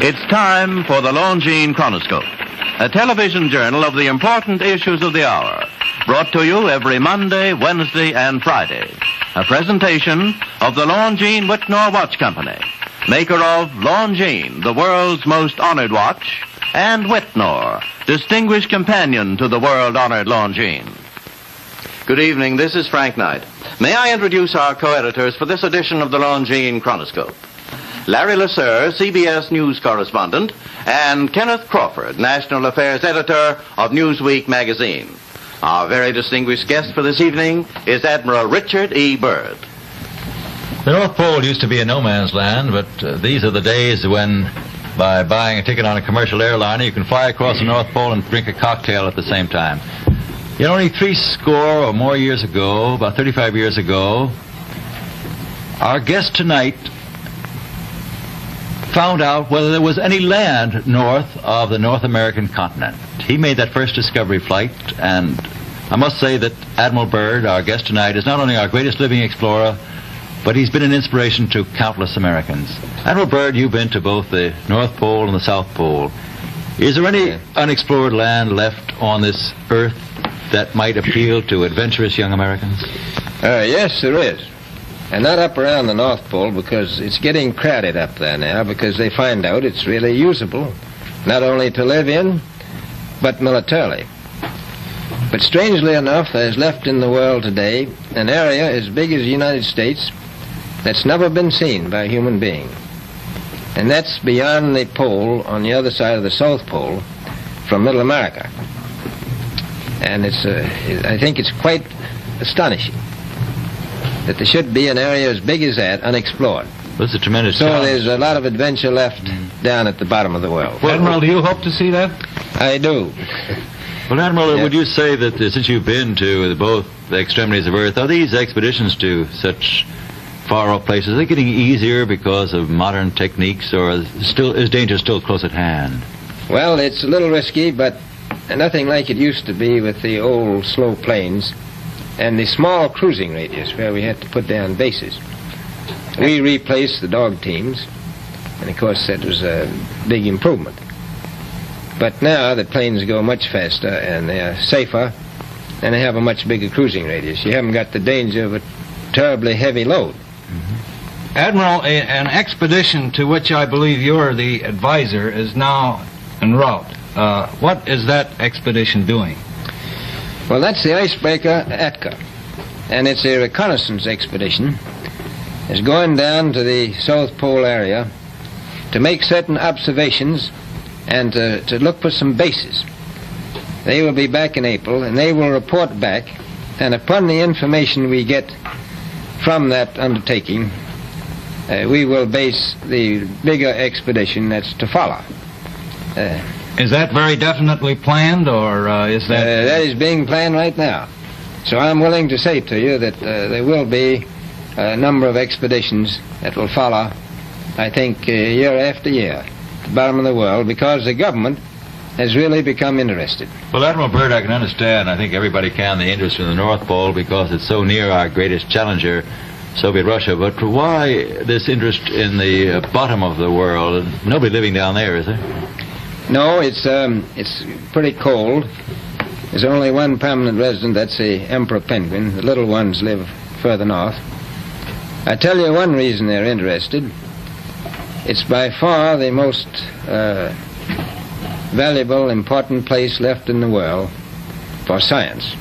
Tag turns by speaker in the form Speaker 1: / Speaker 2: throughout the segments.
Speaker 1: It's time for the Longines Chronoscope, a television journal of the important issues of the hour, brought to you every Monday, Wednesday, and Friday. A presentation of the Longines Whitnor Watch Company, maker of Longines, the world's most honored watch, and Whitnor, distinguished companion to the world-honored Longines. Good evening, this is Frank Knight. May I introduce our co-editors for this edition of the Longines Chronoscope? Larry Lasser, CBS News correspondent, and Kenneth Crawford, National Affairs Editor of Newsweek magazine. Our very distinguished guest for this evening is Admiral Richard E. Byrd.
Speaker 2: The North Pole used to be a no-man's land, but these are the days when, by buying a ticket on a commercial airliner, you can fly across the North Pole and drink a cocktail at the same time. You know, only 60 or more years ago, about 35 years ago, our guest tonight found out whether there was any land north of the North American continent. He made that first discovery flight, and I must say that Admiral Byrd, our guest tonight, is not only our greatest living explorer, but he's been an inspiration to countless Americans. Admiral Byrd, you've been to both the North Pole and the South Pole. Is there any unexplored land left on this earth that might appeal to adventurous young Americans?
Speaker 3: Yes, there is. And not up around the North Pole, because it's getting crowded up there now, because they find out it's really usable, not only to live in, but militarily. But strangely enough, there's left in the world today an area as big as the United States that's never been seen by a human being. And that's beyond the pole, on the other side of the South Pole, from Middle America. And I think it's quite astonishing that there should be an area as big as that unexplored.
Speaker 2: This is a tremendous
Speaker 3: So
Speaker 2: challenge.
Speaker 3: there's a lot of adventure left down at the bottom of the world.
Speaker 4: Well, Admiral, do you hope to see that?
Speaker 3: I do.
Speaker 2: Well, Admiral,
Speaker 3: Yeah.
Speaker 2: would you say that since you've been to both the extremities of Earth, are these expeditions to such far-off places, are they getting easier because of modern techniques, or is danger still close at hand?
Speaker 3: Well, it's a little risky, but nothing like it used to be with the old slow planes and the small cruising radius where we had to put down bases. We replaced the dog teams, and of course that was a big improvement. But now the planes go much faster and they're safer, and they have a much bigger cruising radius. You haven't got the danger of a terribly heavy load.
Speaker 4: Admiral, an expedition to which I believe you're the advisor is now en route. What is that expedition doing?
Speaker 3: Well, that's the icebreaker Atka, and it's a reconnaissance expedition. It's going down to the South Pole area to make certain observations and to look for some bases. They will be back in April, and they will report back, and upon the information we get from that undertaking, we will base the bigger expedition that's to follow.
Speaker 4: Is that very definitely planned, or is that...
Speaker 3: That is being planned right now. So I'm willing to say to you that there will be a number of expeditions that will follow, I think, year after year, at the bottom of the world, because the government has really become interested.
Speaker 2: Well, Admiral Byrd, I can understand, I think everybody can, the interest in the North Pole because it's so near our greatest challenger, Soviet Russia. But why this interest in the bottom of the world? Nobody living down there, is there?
Speaker 3: No, it's pretty cold. There's only one permanent resident, that's the emperor penguin. The little ones live further north. I tell you one reason they're interested. It's by far the most valuable, important place left in the world for science.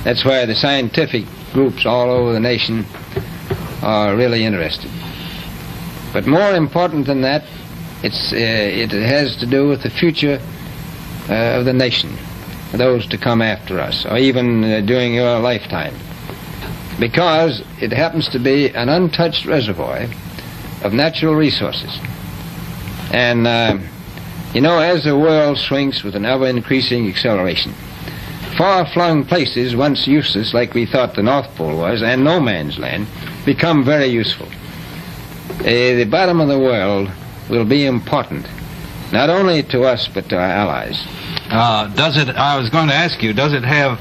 Speaker 3: That's why the scientific groups all over the nation are really interested. But more important than that, it has to do with the future of the nation, those to come after us, or even during your lifetime. Because it happens to be an untouched reservoir of natural resources. And, you know, as the world shrinks with an ever-increasing acceleration, far-flung places, once useless, like we thought the North Pole was, and no man's land, become very useful. The bottom of the world will be important, not only to us, but to our allies.
Speaker 4: I was going to ask you, does it have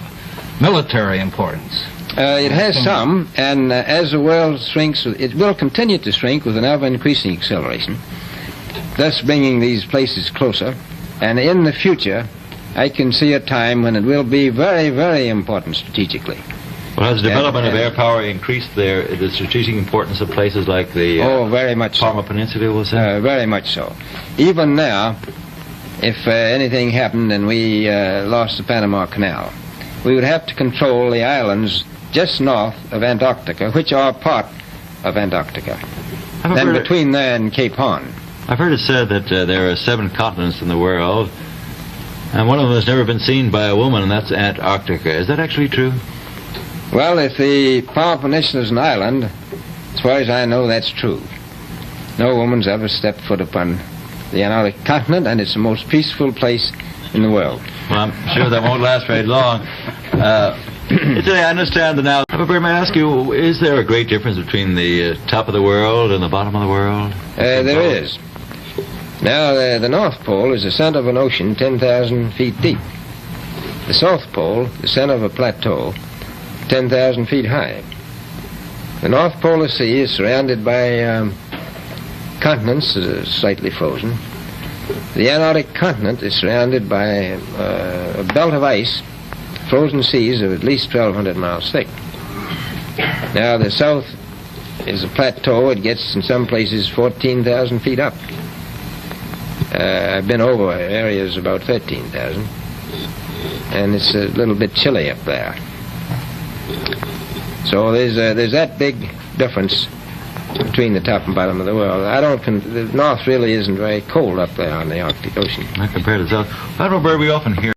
Speaker 4: military importance?
Speaker 3: It has some, and as the world shrinks, it will continue to shrink with an ever-increasing acceleration. thus bringing these places closer. And in the future, I can see a time when it will be very, very important strategically.
Speaker 2: Well, has the development of air power increased the strategic importance of places like the
Speaker 3: very much
Speaker 2: Palma Peninsula, was it?
Speaker 3: Very much so. Even now, if anything happened and we lost the Panama Canal, we would have to control the islands just north of Antarctica, which are part of Antarctica, and between there and Cape Horn.
Speaker 2: I've heard it said that there are 7 continents in the world, and one of them has never been seen by a woman, and that's Antarctica. Is that actually true?
Speaker 3: Well, if the Palma Peninsula is an island, as far as I know, that's true. No woman's ever stepped foot upon the Antarctic continent, and it's the most peaceful place in the world.
Speaker 2: Well, I'm sure that won't last very long. I understand that now. But may I ask you, is there a great difference between the top of the world and the bottom of the world?
Speaker 3: There is. Now, the North Pole is the center of an ocean 10,000 feet deep. The South Pole, the center of a plateau 10,000 feet high. The North Polar Sea is surrounded by continents that are slightly frozen. The Antarctic continent is surrounded by a belt of ice, frozen seas of at least 1,200 miles thick. Now, the South is a plateau. It gets in some places 14,000 feet up. I've been over areas about 13,000, and it's a little bit chilly up there. So there's that big difference between the top and bottom of the world. The North really isn't very cold up there on the Arctic Ocean.
Speaker 2: Not compared to the South. Admiral Byrd, we often hear